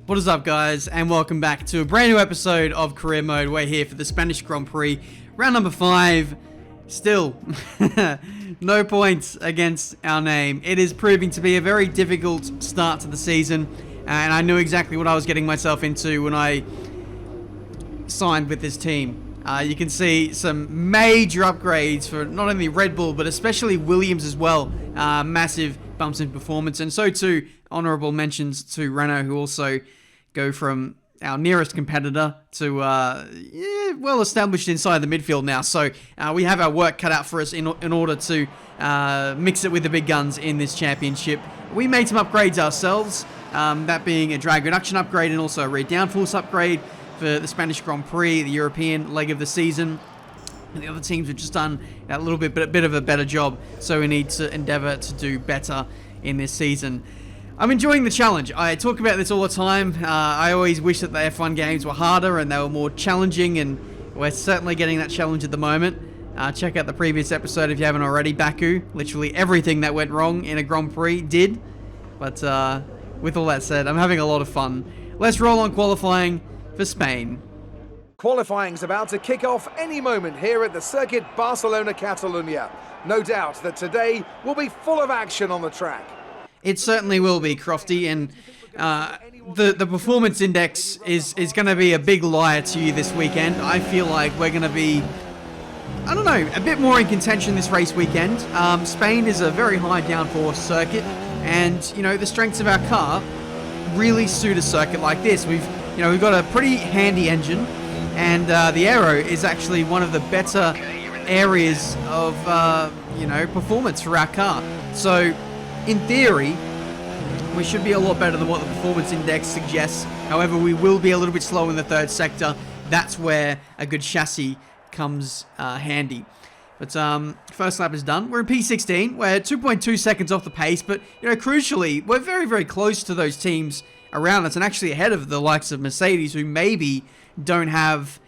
What is up, guys, and welcome back to a brand new episode of Career Mode. We're here for the Spanish Grand Prix, round number 5. Still, no points against our name. It is proving to be a very difficult start to the season, and I knew exactly what I was getting myself into when I signed with this team. You can see some major upgrades for not only Red Bull, but especially Williams as well. Massive bumps in performance, and so too honourable mentions to Renault, who also go from our nearest competitor to well established inside the midfield now. So we have our work cut out for us in order to mix it with the big guns in this championship. We made some upgrades ourselves, that being a drag reduction upgrade and also a rear downforce upgrade for the Spanish Grand Prix, the European leg of the season. The other teams have just done a bit of a better job, so we need to endeavour to do better in this season. I'm enjoying the challenge. I talk about this all the time. I always wish that the F1 games were harder and they were more challenging, and we're certainly getting that challenge at the moment. Check out the previous episode if you haven't already. Baku, literally everything that went wrong in a Grand Prix did. But with all that said, I'm having a lot of fun. Let's roll on qualifying for Spain. Qualifying's about to kick off any moment here at the circuit Barcelona, Catalunya. No doubt that today will be full of action on the track. It certainly will be, Crofty, and the performance index is going to be a big liar to you this weekend. I feel like we're going to be, I don't know, a bit more in contention this race weekend. Spain is a very high downforce circuit, and you know the strengths of our car really suit a circuit like this. We've got a pretty handy engine, and the aero is actually one of the better areas of performance for our car. So in theory, we should be a lot better than what the performance index suggests. However, we will be a little bit slow in the third sector. That's where a good chassis comes handy. But first lap is done. We're in P16. We're 2.2 seconds off the pace, but crucially, we're very, very close to those teams around us, and actually ahead of the likes of Mercedes, who maybe don't have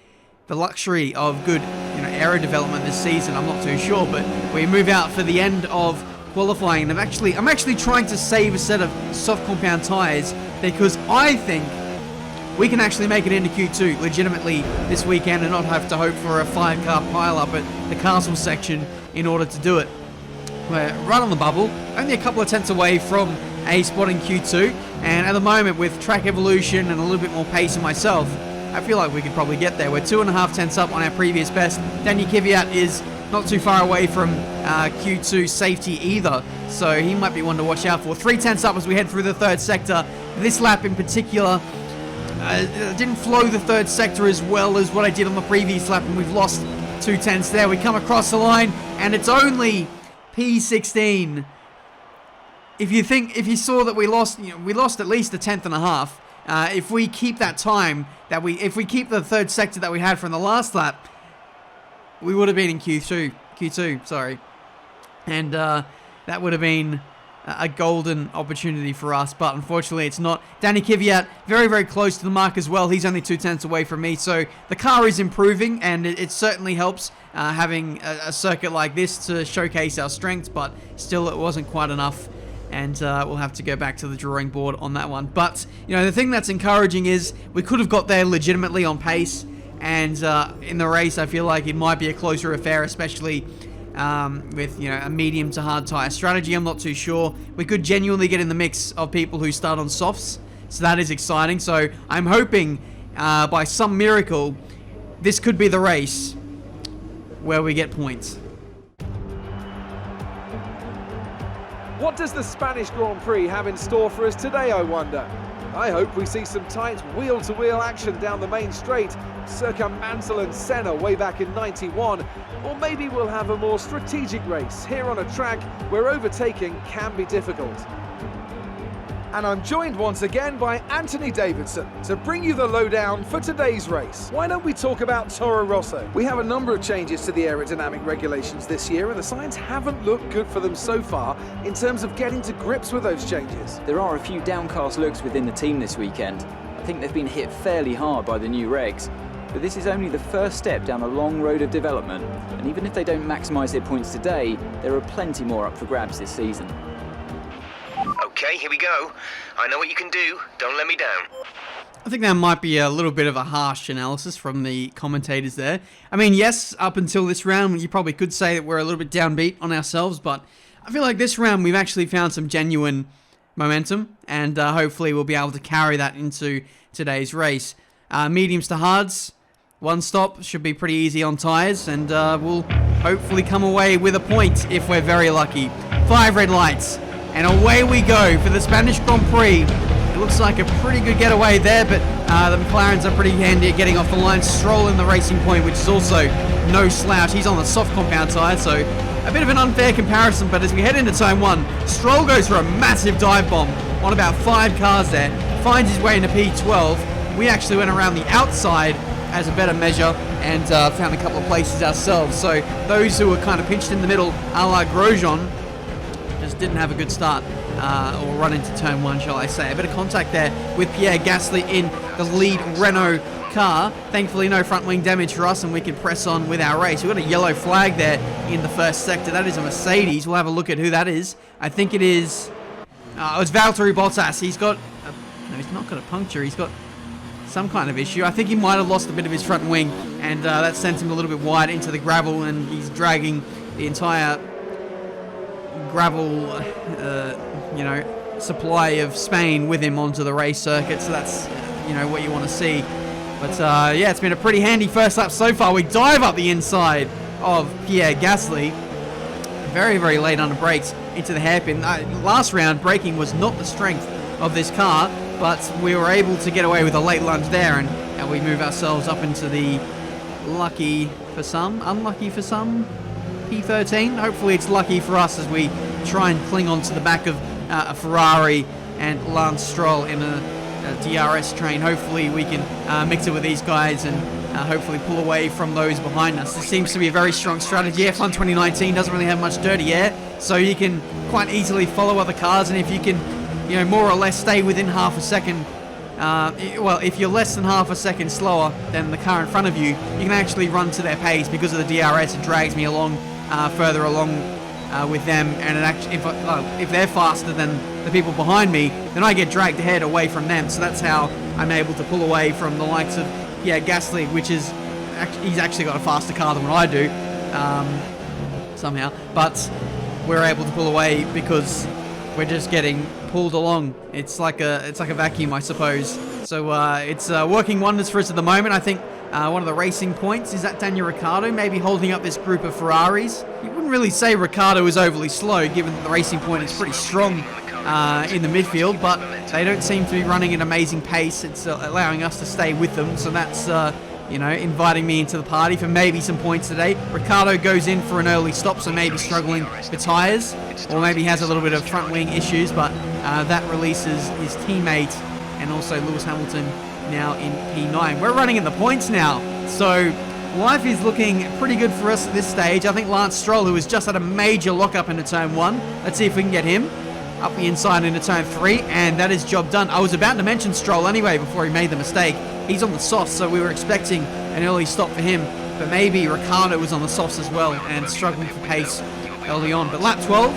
the luxury of good aero development this season. I'm not too sure, but we move out for the end of qualifying. I'm actually trying to save a set of soft compound tyres because I think we can actually make it into Q2 legitimately this weekend and not have to hope for a 5-car pile-up at the castle section in order to do it. We're right on the bubble, only a couple of tenths away from a spot in Q2, and at the moment with track evolution and a little bit more pace in myself, I feel like we could probably get there. We're 2.5 tenths up on our previous best. Daniel Kvyat is not too far away from Q2 safety either, so he might be one to watch out for. 3 tenths up as we head through the third sector. This lap in particular, didn't flow the third sector as well as what I did on the previous lap, and we've lost 2 tenths there. We come across the line, and it's only P16. If you saw that we lost at least a tenth and a half. If we keep that time if we keep the third sector that we had from the last lap, we would have been in Q2, sorry. And that would have been a golden opportunity for us, but unfortunately it's not. Danny Kvyat, very, very close to the mark as well. He's only 2 tenths away from me, so the car is improving, and it certainly helps having a circuit like this to showcase our strengths, but still it wasn't quite enough. And we'll have to go back to the drawing board on that one. But, the thing that's encouraging is we could have got there legitimately on pace. And in the race, I feel like it might be a closer affair, especially with, a medium to hard tyre strategy. I'm not too sure. We could genuinely get in the mix of people who start on softs. So that is exciting. So I'm hoping by some miracle, this could be the race where we get points. What does the Spanish Grand Prix have in store for us today, I wonder? I hope we see some tight wheel-to-wheel action down the main straight, circa Mansell and Senna way back in '91, or maybe we'll have a more strategic race here on a track where overtaking can be difficult. And I'm joined once again by Anthony Davidson to bring you the lowdown for today's race. Why don't we talk about Toro Rosso? We have a number of changes to the aerodynamic regulations this year, and the signs haven't looked good for them so far in terms of getting to grips with those changes. There are a few downcast looks within the team this weekend. I think they've been hit fairly hard by the new regs. But this is only the first step down a long road of development, and even if they don't maximise their points today, there are plenty more up for grabs this season. Okay, here we go. I know what you can do. Don't let me down. I think that might be a little bit of a harsh analysis from the commentators there. I mean, yes, up until this round, you probably could say that we're a little bit downbeat on ourselves, but I feel like this round we've actually found some genuine momentum, and hopefully we'll be able to carry that into today's race. Mediums to hards, one stop, should be pretty easy on tyres, and we'll hopefully come away with a point if we're very lucky. 5 red lights, and away we go for the Spanish Grand Prix. It looks like a pretty good getaway there, but the McLarens are pretty handy at getting off the line. Stroll in the Racing Point, which is also no slouch. He's on the soft compound tyre, so a bit of an unfair comparison, but as we head into turn 1, Stroll goes for a massive dive bomb on about 5 cars there, finds his way into P12. We actually went around the outside as a better measure and found a couple of places ourselves. So those who were kind of pinched in the middle, a la Grosjean, just didn't have a good start. Or run into turn 1, shall I say. A bit of contact there with Pierre Gasly in the lead Renault car. Thankfully, no front wing damage for us, and we can press on with our race. We've got a yellow flag there in the first sector. That is a Mercedes. We'll have a look at who that is. I think it is... it's Valtteri Bottas. He's got... no, he's not got a puncture. He's got some kind of issue. I think he might have lost a bit of his front wing, and that sent him a little bit wide into the gravel, and he's dragging the entire gravel supply of Spain with him onto the race circuit. So that's what you want to see. But yeah, it's been a pretty handy first lap so far. We dive up the inside of Pierre Gasly very, very late on the brakes into the hairpin. Last round, braking was not the strength of this car, but we were able to get away with a late lunge there, and we move ourselves up into the lucky for some, unlucky for some P13. Hopefully it's lucky for us as we try and cling on to the back of a Ferrari and Lance Stroll in a DRS train. Hopefully we can mix it with these guys and hopefully pull away from those behind us. This seems to be a very strong strategy. F1 2019 doesn't really have much dirty air, so you can quite easily follow other cars, and if you can more or less stay within half a second, well, if you're less than half a second slower than the car in front of you, you can actually run to their pace. Because of the DRS, it drags me along further along with them, and it actually, if they're faster than the people behind me, then I get dragged ahead away from them. So that's how I'm able to pull away from the likes of Gasly, which is he's actually got a faster car than what I do somehow, but we're able to pull away because we're just getting pulled along. It's like a vacuum, I suppose. So it's working wonders for us at the moment. I think one of the racing points is that Daniel Ricciardo maybe holding up this group of Ferraris. You wouldn't really say Ricciardo is overly slow, given that the racing point is pretty strong in the midfield, but they don't seem to be running at amazing pace. It's allowing us to stay with them, so that's inviting me into the party for maybe some points today. Ricciardo goes in for an early stop, so maybe struggling for tyres, or maybe has a little bit of front wing issues, but that releases his teammate and also Lewis Hamilton now in P9. We're running in the points now, so life is looking pretty good for us at this stage. I think Lance Stroll, who has just had a major lockup into turn 1, let's see if we can get him up the inside into turn 3, and that is job done. I was about to mention Stroll anyway before he made the mistake. He's on the softs, so we were expecting an early stop for him, but maybe Ricciardo was on the softs as well and struggling for pace early on. But lap 12,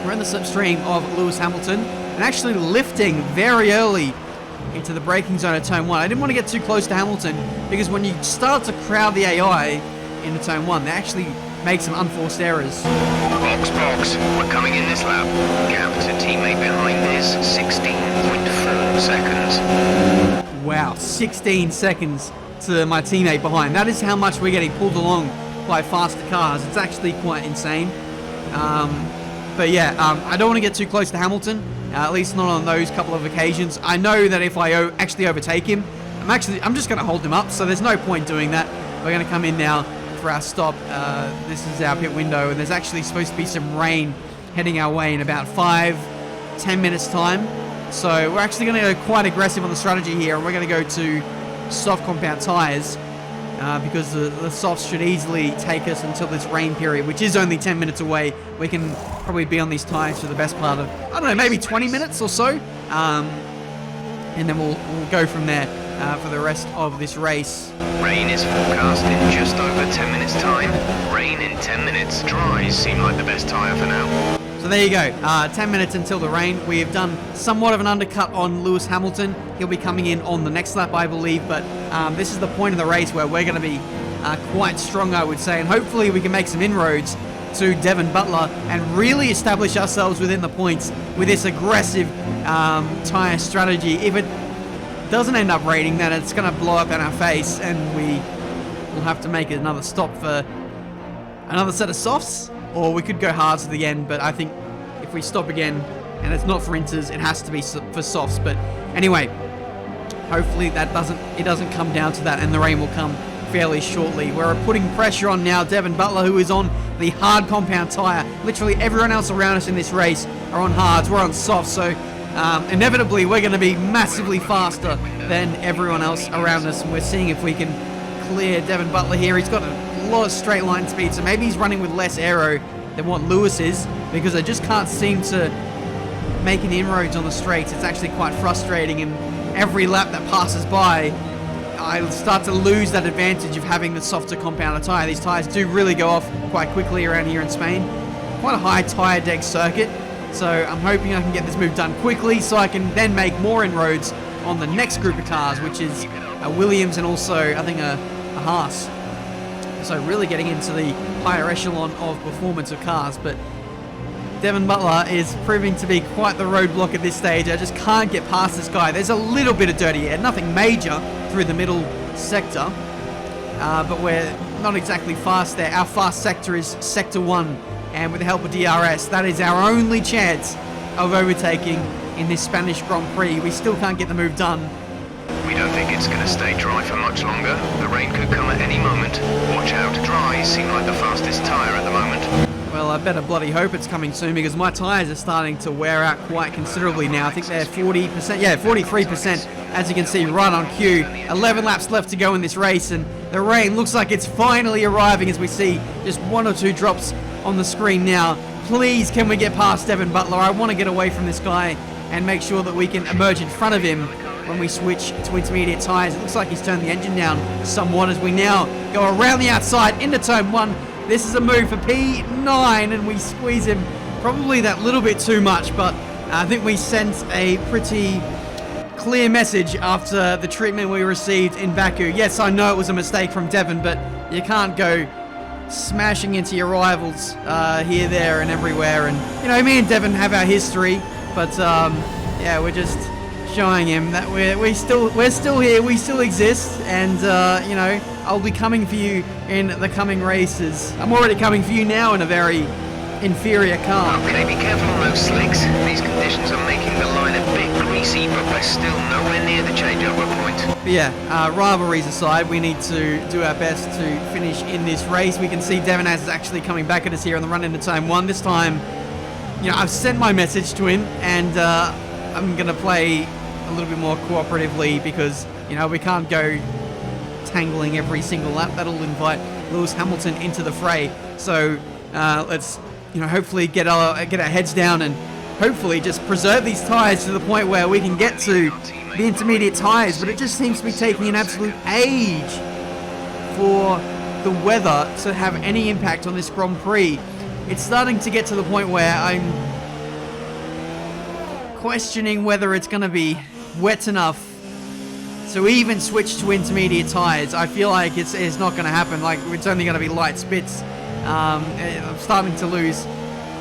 we're in the slipstream of Lewis Hamilton and actually lifting very early into the braking zone at turn 1. I didn't want to get too close to Hamilton because when you start to crowd the AI into turn 1, they actually make some unforced errors. Box, we're coming in this lap. Gap to teammate behind is 16.4 seconds. Wow, 16 seconds to my teammate behind. That is how much we're getting pulled along by faster cars. It's actually quite insane. But yeah, I don't want to get too close to Hamilton, at least not on those couple of occasions. I know that if I actually overtake him, I'm just going to hold him up, so there's no point doing that. We're going to come in now for our stop. This is our pit window, and there's actually supposed to be some rain heading our way in about 5-10 minutes time. So we're actually going to go quite aggressive on the strategy here, and we're going to go to soft compound tyres because the softs should easily take us until this rain period, which is only 10 minutes away. We can probably be on these tyres for the best part of, I don't know, maybe 20 minutes or so, and then we'll go from there for the rest of this race. Rain is forecast in just over 10 minutes time. Rain in 10 minutes. Dries seem like the best tyre for now. So there you go, 10 minutes until the rain. We have done somewhat of an undercut on Lewis Hamilton. He'll be coming in on the next lap, I believe, but this is the point of the race where we're going to be quite strong, I would say, and hopefully we can make some inroads to Devon Butler and really establish ourselves within the points with this aggressive tyre strategy. If it doesn't end up raining, then it's going to blow up in our face, and we will have to make another stop for another set of softs, or we could go hard to the end. But I think if we stop again and it's not for inters, it has to be for softs. But anyway, hopefully that doesn't come down to that, and the rain will come fairly shortly. We're putting pressure on now Devon Butler, who is on the hard compound tyre. Literally everyone else around us in this race are on hards. We're on softs, so inevitably we're going to be massively faster than everyone else around us, and we're seeing if we can clear Devon Butler here. He's got a lot of straight line speed, so maybe he's running with less aero than what Lewis is, because I just can't seem to make any inroads on the straights. It's actually quite frustrating, and every lap that passes by I start to lose that advantage of having the softer compounder tyre. These tyres do really go off quite quickly around here in Spain. Quite a high tyre deck circuit, so I'm hoping I can get this move done quickly so I can then make more inroads on the next group of cars, which is a Williams and also I think a Haas. So really getting into the higher echelon of performance of cars, but Devon Butler is proving to be quite the roadblock at this stage. I just can't get past this guy. There's a little bit of dirty air, nothing major through the middle sector, but we're not exactly fast there. Our fast sector is Sector 1, and with the help of DRS, that is our only chance of overtaking in this Spanish Grand Prix. We still can't get the move done. We don't think it's going to stay dry for much longer. The rain could come at any moment. Watch out, dries seem like the fastest tyre at the moment. Well, I better bloody hope it's coming soon, because my tyres are starting to wear out quite considerably now. I think they're 40%, yeah, 43%, as you can see, right on cue. 11 laps left to go in this race, and the rain looks like it's finally arriving as we see just 1 or 2 drops on the screen now. Please, can we get past Devon Butler? I want to get away from this guy and make sure that we can emerge in front of him when we switch to intermediate tyres. It looks like he's turned the engine down somewhat as we now go around the outside into turn 1. This is a move for P9, and we squeeze him probably that little bit too much, but I think we sent a pretty clear message after the treatment we received in Baku. Yes, I know it was a mistake from Devon, but you can't go smashing into your rivals here, there, and everywhere. And, you know, me and Devon have our history, but, yeah, we're just showing him that we're still here, we still exist, and you know, I'll be coming for you in the coming races. I'm already coming for you now in a very inferior car. Okay, be careful on those slicks. These conditions are making the line a bit greasy, but we're still nowhere near the changeover point. But yeah, rivalries aside, we need to do our best to finish in this race. We can see Devon is actually coming back at us here on the run into turn 1. This time, you know, I've sent my message to him, and I'm going to play a little bit more cooperatively, because, you know, we can't go tangling every single lap. That'll invite Lewis Hamilton into the fray. So let's, you know, hopefully get our heads down and hopefully just preserve these tyres to the point where we can get to the intermediate tyres. But it just seems to be taking an absolute age for the weather to have any impact on this Grand Prix. It's starting to get to the point where I'm questioning whether it's going to be wet enough to even switch to intermediate tyres. I feel like it's not going to happen. Like, it's only going to be light spits. I'm starting to lose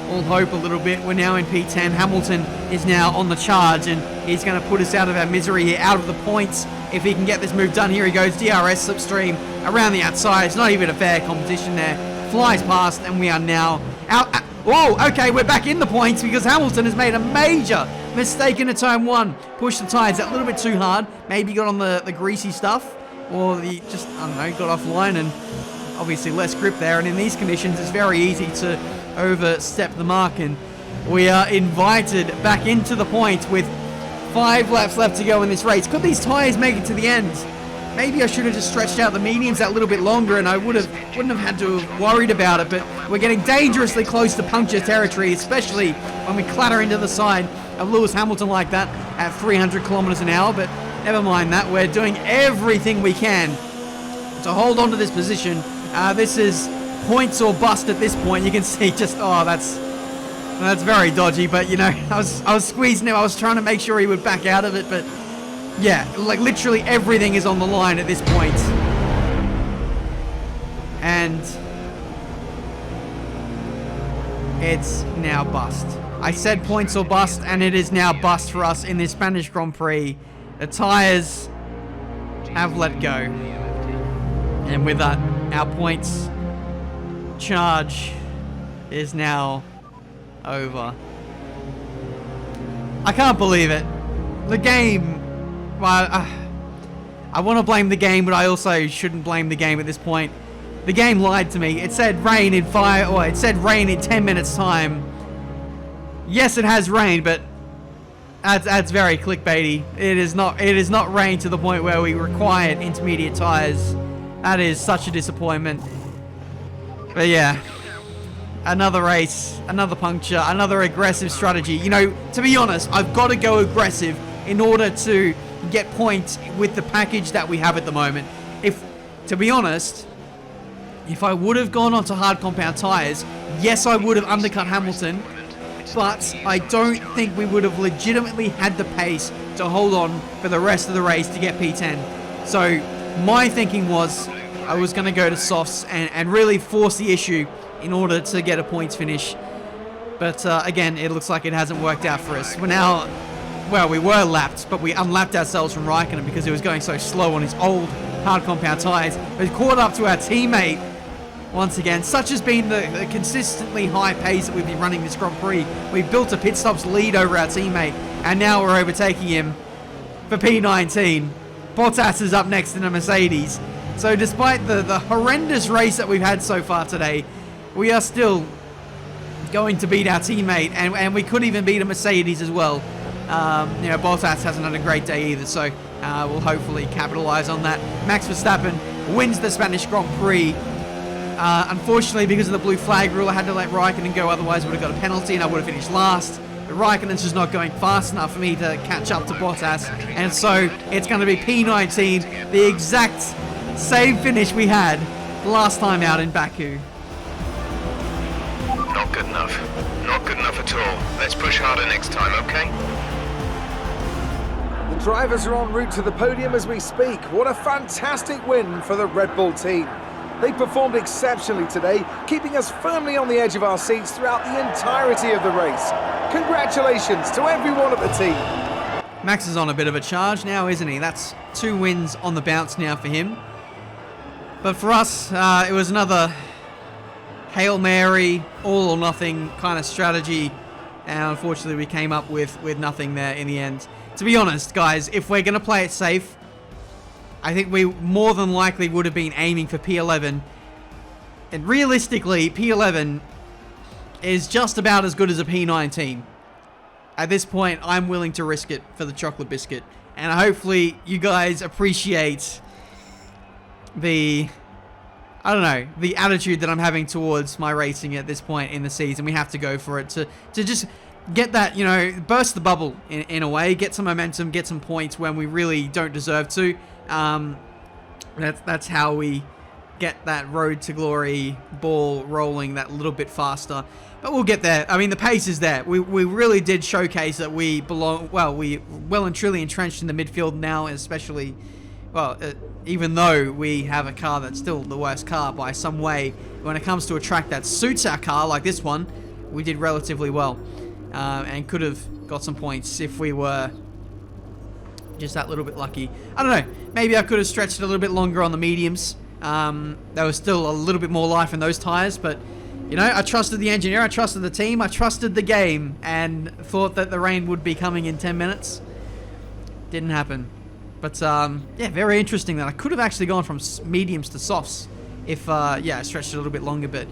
all hope a little bit. We're now in P10. Hamilton is now on the charge, and he's going to put us out of our misery here, out of the points, if he can get this move done. Here he goes, DRS slipstream around the outside. It's not even a fair competition there. Flies past, and we are now out. Whoa, okay, we're back in the points because Hamilton has made a major mistake into turn 1. Pushed the tyres a little bit too hard. Maybe got on the greasy stuff, or the just, I don't know, got offline, and obviously less grip there. And in these conditions, it's very easy to overstep the mark, and we are invited back into the point with 5 laps left to go in this race. Could these tyres make it to the end? Maybe I should have just stretched out the mediums that little bit longer, and I wouldn't have had to have worried about it. But we're getting dangerously close to puncture territory, especially when we clatter into the side of Lewis Hamilton like that at 300 kilometers an hour. But never mind that. We're doing everything we can to hold on to this position. This is points or bust at this point. You can see just, oh, that's That's very dodgy, but you know, I was squeezing him. I was trying to make sure he would back out of it, but yeah, like literally everything is on the line at this point. And it's now bust. I said points or bust, and it is now bust for us in this Spanish Grand Prix. The tyres have let go. And with that, our points charge is now over. I can't believe it. The game, well, I want to blame the game, but I also shouldn't blame the game at this point. The game lied to me. It said rain in 10 minutes time. Yes, it has rained, but that's very clickbaity. It is not rain to the point where we required intermediate tires. That is such a disappointment. But yeah, another race, another puncture, another aggressive strategy. You know, to be honest, I've got to go aggressive in order to get points with the package that we have at the moment. To be honest, if I would have gone onto hard compound tires, yes, I would have undercut Hamilton, but I don't think we would have legitimately had the pace to hold on for the rest of the race to get P10. So my thinking was I was going to go to softs and really force the issue in order to get a points finish. But again, it looks like it hasn't worked out for us. We're now, well, we were lapped, but we unlapped ourselves from Raikkonen because he was going so slow on his old hard compound tires. We've caught up to our teammate once again. Such has been the consistently high pace that we've been running this Grand Prix. We've built a pit stops lead over our teammate, and now we're overtaking him for P19. Bottas is up next in a Mercedes. So despite the horrendous race that we've had so far today, we are still going to beat our teammate, and we could even beat a Mercedes as well. You know, Bottas hasn't had a great day either, so we'll hopefully capitalize on that. Max Verstappen wins the Spanish Grand Prix. Unfortunately, because of the blue flag rule, I had to let Raikkonen go, otherwise I would have got a penalty and I would have finished last. But Raikkonen's just not going fast enough for me to catch up to Bottas, and so it's going to be P19, the exact same finish we had last time out in Baku. Not good enough. Not good enough at all. Let's push harder next time, okay? The drivers are en route to the podium as we speak. What a fantastic win for the Red Bull team. They performed exceptionally today, keeping us firmly on the edge of our seats throughout the entirety of the race. Congratulations to everyone at the team. Max is on a bit of a charge now, isn't he? That's 2 wins on the bounce now for him. But for us, it was another Hail Mary, all or nothing kind of strategy. And unfortunately, we came up with nothing there in the end. To be honest, guys, if we're going to play it safe, I think we more than likely would have been aiming for P11. And realistically, P11 is just about as good as a P19. At this point, I'm willing to risk it for the chocolate biscuit. And hopefully you guys appreciate the attitude that I'm having towards my racing at this point in the season. We have to go for it to just get that, you know, burst the bubble in a way, get some momentum, get some points when we really don't deserve to. That's how we get that road to glory ball rolling that little bit faster. But we'll get there. I mean, the pace is there. We really did showcase that we belong. Well, we well and truly entrenched in the midfield now, especially. Well, even though we have a car that's still the worst car by some way, when it comes to a track that suits our car like this one, we did relatively well, and could have got some points if we were just that little bit lucky. I don't know. Maybe I could have stretched it a little bit longer on the mediums. There was still a little bit more life in those tires, but you know, I trusted the engineer, I trusted the team, I trusted the game, and thought that the rain would be coming in 10 minutes. Didn't happen. But yeah, very interesting that I could have actually gone from mediums to softs if I stretched it a little bit longer, but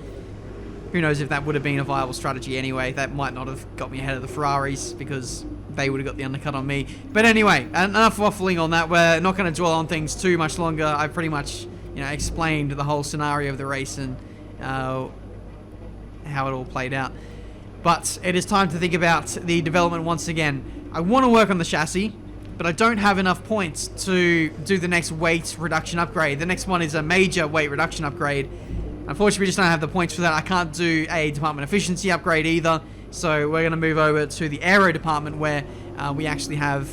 who knows if that would have been a viable strategy anyway. That might not have got me ahead of the Ferraris because they would have got the undercut on me. But anyway, enough waffling on that. We're not going to dwell on things too much longer. I've pretty much, you know, explained the whole scenario of the race and how it all played out. But it is time to think about the development once again. I want to work on the chassis, but I don't have enough points to do the next weight reduction upgrade. The next one is a major weight reduction upgrade. Unfortunately, we just don't have the points for that. I can't do a department efficiency upgrade either. So we're going to move over to the aero department where we actually have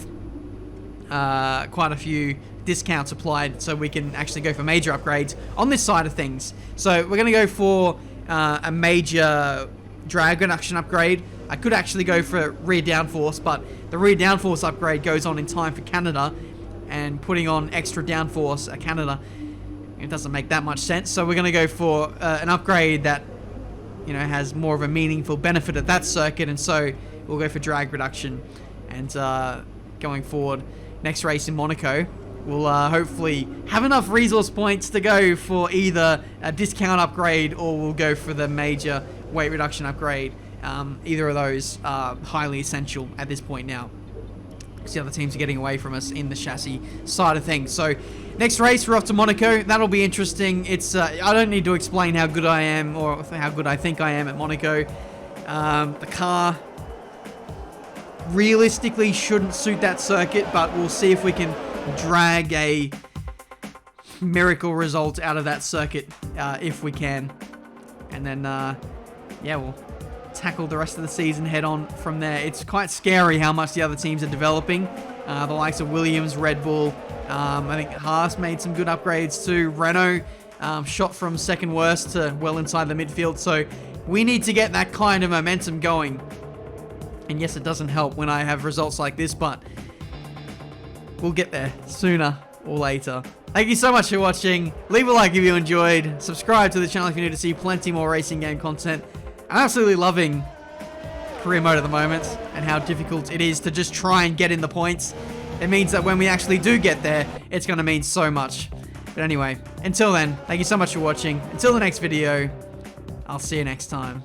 quite a few discounts applied, so we can actually go for major upgrades on this side of things. So we're going to go for a major drag reduction upgrade. I could actually go for rear downforce, but the rear downforce upgrade goes on in time for Canada, and putting on extra downforce at Canada, it doesn't make that much sense. So we're going to go for an upgrade that, you know, has more of a meaningful benefit at that circuit, and so we'll go for drag reduction. And going forward, next race in Monaco, we'll hopefully have enough resource points to go for either a discount upgrade or we'll go for the major weight reduction upgrade. Either of those are highly essential at this point now, because the other teams are getting away from us in the chassis side of things. So next race, we're off to Monaco. That'll be interesting. It's I don't need to explain how good I am or how good I think I am at Monaco. The car realistically shouldn't suit that circuit, but we'll see if we can drag a miracle result out of that circuit if we can. And then, yeah, we'll tackle the rest of the season head on from there. It's quite scary how much the other teams are developing. The likes of Williams, Red Bull, I think Haas made some good upgrades too. Renault shot from second worst to well inside the midfield. So we need to get that kind of momentum going. And yes, it doesn't help when I have results like this, but we'll get there sooner or later. Thank you so much for watching. Leave a like if you enjoyed. Subscribe to the channel if you're new to see plenty more racing game content. I'm absolutely loving career mode at the moment and how difficult it is to just try and get in the points. It means that when we actually do get there, it's going to mean so much. But anyway, until then, thank you so much for watching. Until the next video, I'll see you next time.